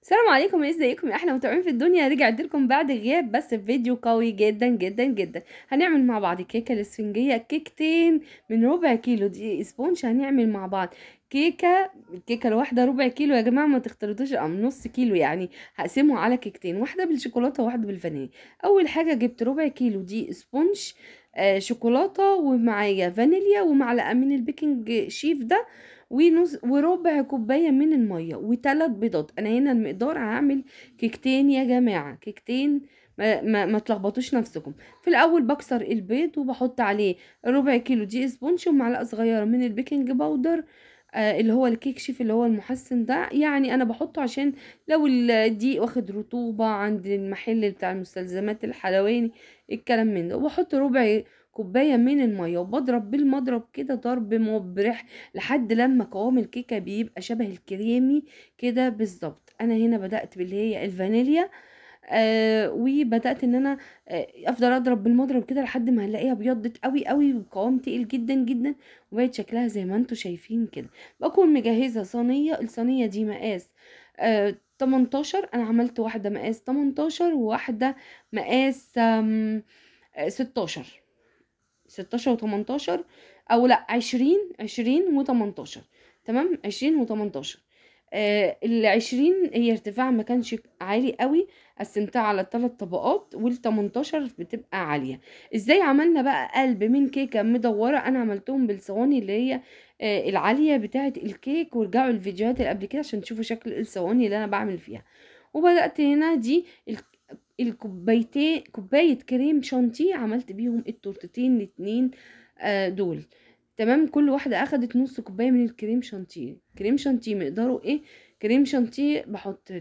السلام عليكم، ازيكم يا احلى متابعين في الدنيا؟ رجعت لكم بعد غياب بس بفيديو قوي جدا جدا جدا. هنعمل مع بعض كيكه الاسفنجيه، كيكتين من ربع كيلو دي اسبونج. هنعمل مع بعض الكيكه الواحده ربع كيلو يا جماعه، ما تختلطوش، نص كيلو يعني. هقسمه على كيكتين، واحده بالشوكولاته وواحده بالفانيليا. اول حاجه جبت ربع كيلو دي اسبونج، شوكولاته، ومعايا فانيليا، ومعلقه من البيكنج شيف ده، ونص وربع كوبايه من الميه، وثلاث بيضات. انا هنا المقدار هعمل كيكتين يا جماعه، كيكتين. ما تلخبطوش نفسكم. في الاول بكسر البيض وبحط عليه ربع كيلو دي اسبونج ومعلقه صغيره من البيكنج باودر، اللي هو الكيك شيف، اللي هو المحسن ده. يعني انا بحطه عشان لو الدقيق واخد رطوبه عند المحل بتاع المستلزمات الحلواني، الكلام من ده. وبحط ربع كوبايه من الميه، وبضرب بالمضرب كده ضرب مبرح لحد لما قوام الكيكه بيبقى شبه الكريمي كده بالظبط. انا هنا بدات باللي هي الفانيليا، وبدات ان انا افضل اضرب بالمضرب كده لحد ما هنلاقيها ابيضت قوي قوي وقوام تقيل جدا جدا، وبقت شكلها زي ما انتم شايفين كده. بكون مجهزه صينيه، الصينيه دي مقاس 18. انا عملت واحده مقاس 18 وواحده مقاس 16. 16 و18، او لا 20 و18. تمام، 20 و18. ال20 هي ارتفاع ما كانش عالي قوي، قسمتها على الثلاث طبقات، وال18 بتبقى عالية. ازاي عملنا بقى قلب من كيكة مدورة؟ انا عملتهم بالصواني اللي هي العالية بتاعة الكيك، وارجعوا الفيديوهات اللي قبل كده عشان تشوفوا شكل الصواني اللي انا بعمل فيها. وبدأت هنا دي الكوبايتين، كوباية كريم شانتيه، عملت بيهم التورتتين الاتنين دول. تمام، كل واحدة اخدت نص كوباية من الكريم شانتيه. كريم شانتيه مقداره ايه؟ كريم شانتيه بحط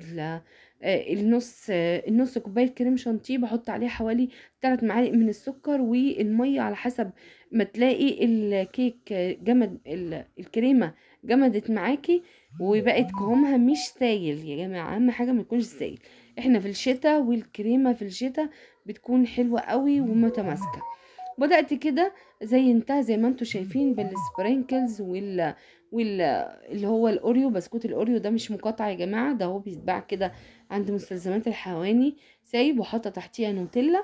النص كوباية كريم شانتيه، بحط عليه حوالي 3 معالق من السكر والمية على حسب ما تلاقي الكيك جمد، الكريمة جمدت معاكي وبقت قوامها مش سايل. يا جماعة اهم حاجة ما يكونش سايل، احنا في الشتاء والكريمة في الشتاء بتكون حلوة قوي ومتماسكة. بدأت كده زينتها زي ما انتوا شايفين بالسبرينكلز اللي هو الاوريو، بسكوت الاوريو ده مش مقاطع يا جماعة، ده هو بيتباع كده عند مستلزمات الحيواني سايب، وحاطة تحتيها نوتيلا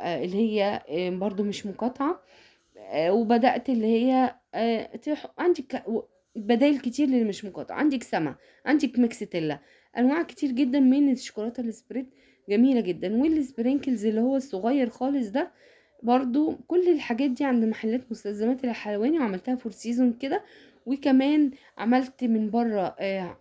اللي هي برضو مش مقاطعة. وبدأت اللي هي عندك بدايل كتير اللي مش مقاطعة، عندك سما، عندك ميكستيلا، انواع كتير جدا من الشوكولاتة السبريد جميلة جدا. والسبرينكلز اللي هو الصغير خالص ده برضو. كل الحاجات دي عند محلات مستلزمات الحلواني، وعملتها فور سيزون كده. وكمان عملت من بره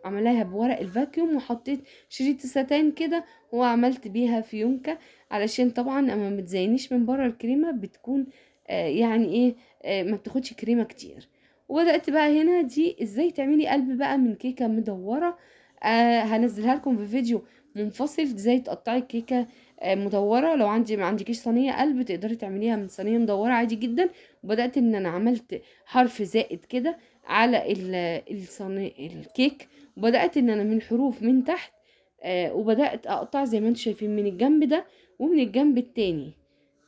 عملاها بورق الفاكيوم، وحطيت شريط ستان كده وعملت بيها فيونكة، علشان طبعا اما متزينيش من بره الكريمة بتكون يعني ايه، ما بتاخدش كريمة كتير. وبدأت بقى هنا دي ازاي تعملي قلب بقى من كيكة مدورة. هنزلها لكم في فيديو منفصل ازاي تقطعي الكيكة مدورة. لو ما عندكيش صينية قلب تقدري تعمليها من صينية مدورة عادي جدا. وبدأت ان انا عملت حرف زائد كده على الصينية الكيك، وبدأت ان انا من الحروف من تحت، وبدأت اقطع زي ما انتم شايفين من الجنب ده ومن الجنب التاني.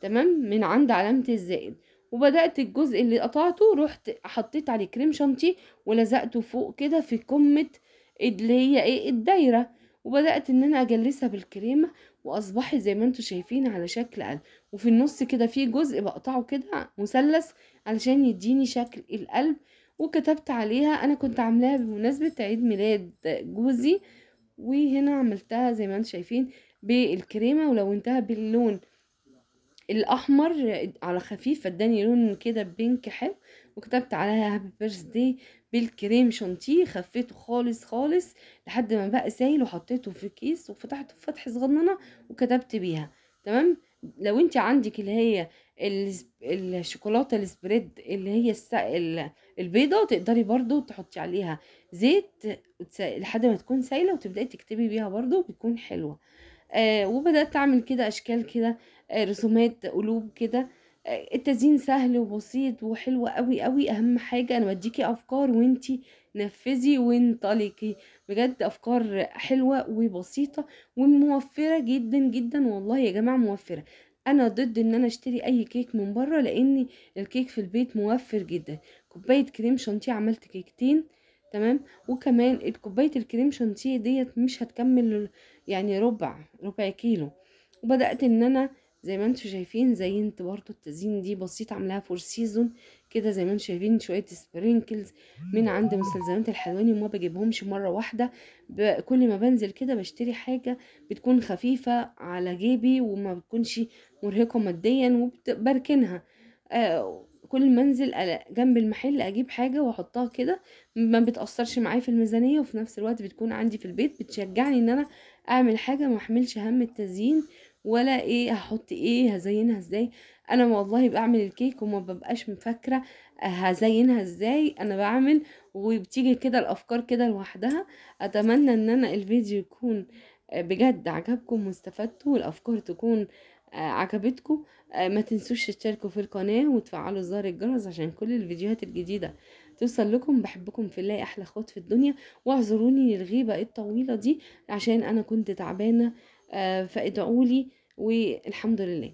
تمام، من عند علامة الزائد. وبدأت الجزء اللي قطعته رحت حطيت عليه كريم شانتيه ولزقته فوق كده في كمة اللي هي ايه الدايرة. وبدأت ان انا اجلسها بالكريمة، واصبحت زي ما انتم شايفين على شكل قلب. وفي النص كده في جزء بقطعه كده مثلث علشان يديني شكل القلب. وكتبت عليها، انا كنت عاملاها بمناسبة عيد ميلاد جوزي، وهنا عملتها زي ما انتم شايفين بالكريمة، ولونتها باللون الاحمر على خفيف، فاداني لون كده بينك حلو. وكتبت عليها هابي بيرث داي بالكريم شانتيه، خفيته خالص خالص لحد ما بقى سايل، وحطيته في كيس وفتحته فتح صغننه وكتبت بيها. تمام. لو انت عندك اللي هي الشوكولاته السبريد اللي هي البيضه، تقدري برضو تحطي عليها زيت لحد ما تكون سايله، وتبداي تكتبي بيها برضو بتكون حلوه. وبدأت أعمل كده أشكال كده، رسومات قلوب كده. التزيين سهل وبسيط وحلو قوي قوي. أهم حاجة أنا بديكي أفكار وانتي نفذي وانطلقي. بجد أفكار حلوة وبسيطة وموفرة جدا جدا، والله يا جماعة موفرة. أنا ضد إن أنا أشتري أي كيك من بره، لأن الكيك في البيت موفر جدا. كوباية كريم شانتيه عملت كيكتين. تمام. وكمان الكوباية الكريم شانتيه ديت مش هتكمل يعني ربع كيلو. وبدأت ان انا زي ما انتم شايفين زينت برضو التزيين دي بسيط، عاملاها فور سيزون كده زي ما انتم شايفين، شويه سبرينكلز من عند مستلزمات الحلواني، وما بجيبهمش مره واحده. كل ما بنزل كده بشتري حاجه بتكون خفيفه على جيبي وما بتكونش مرهقه ماديا وبركنها. كل ما انزل جنب المحل اجيب حاجه واحطها كده، ما بتاثرش معايا في الميزانيه، وفي نفس الوقت بتكون عندي في البيت بتشجعني ان انا اعمل حاجه ما احملش هم التزيين ولا ايه هحط ايه هزينها ازاي. انا والله بعمل الكيك وما ببقاش مفكره هزينها ازاي، انا بعمل وبتيجي كده الافكار كده لوحدها. اتمنى ان انا الفيديو يكون بجد عجبكم واستفدتوا، والافكار تكون عجبتكم. ما تنسوش تشتركوا في القناه وتفعلوا زر الجرس عشان كل الفيديوهات الجديده توصل لكم. بحبكم في الله، احلى اخوات في الدنيا. واعذروني للغيبه الطويله دي عشان انا كنت تعبانه، فادعوا لي والحمد لله.